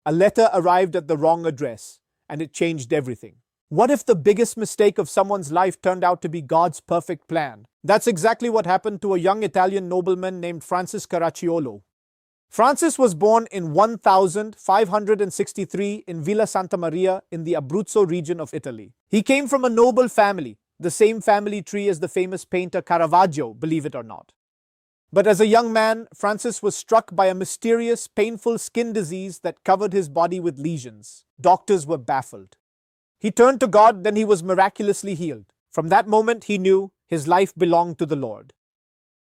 A letter arrived at the wrong address, and it changed everything. What if the biggest mistake of someone's life turned out to be God's perfect plan? That's exactly what happened to a young Italian nobleman named Francis Caracciolo. Francis was born in 1563 in Villa Santa Maria in the Abruzzo region of Italy. He came from a noble family, the same family tree as the famous painter Caravaggio, believe it or not. But as a young man, Francis was struck by a mysterious, painful skin disease that covered his body with lesions. Doctors were baffled. He turned to God, then he was miraculously healed. From that moment, he knew his life belonged to the Lord.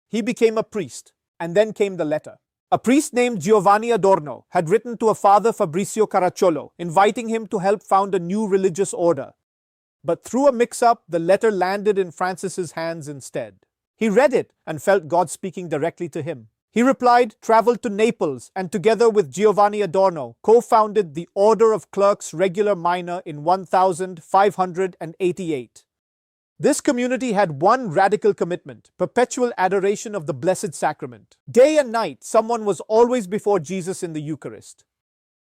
He became a priest, and then came the letter. A priest named Giovanni Adorno had written to a father, Fabrizio Caracciolo, inviting him to help found a new religious order. But through a mix-up, the letter landed in Francis's hands instead. He read it and felt God speaking directly to him. He replied, traveled to Naples, and together with Giovanni Adorno, co-founded the Order of Clerks Regular Minor in 1588. This community had one radical commitment: perpetual adoration of the Blessed Sacrament. Day and night, someone was always before Jesus in the Eucharist.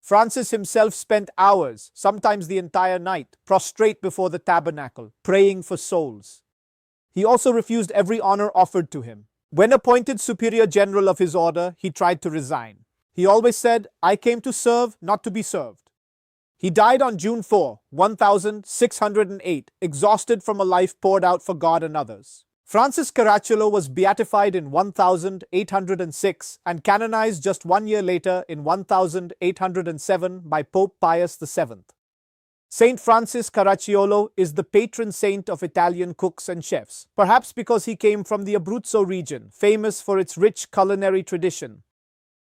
Francis himself spent hours, sometimes the entire night, prostrate before the tabernacle, praying for souls. He also refused every honor offered to him. When appointed superior general of his order, he tried to resign. He always said, "I came to serve, not to be served." He died on June 4, 1608, exhausted from a life poured out for God and others. Francis Caracciolo was beatified in 1806 and canonized just 1 year later in 1807 by Pope Pius VII. Saint Francis Caracciolo is the patron saint of Italian cooks and chefs, perhaps because he came from the Abruzzo region, famous for its rich culinary tradition.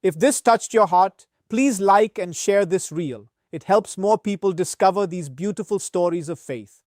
If this touched your heart, please like and share this reel. It helps more people discover these beautiful stories of faith.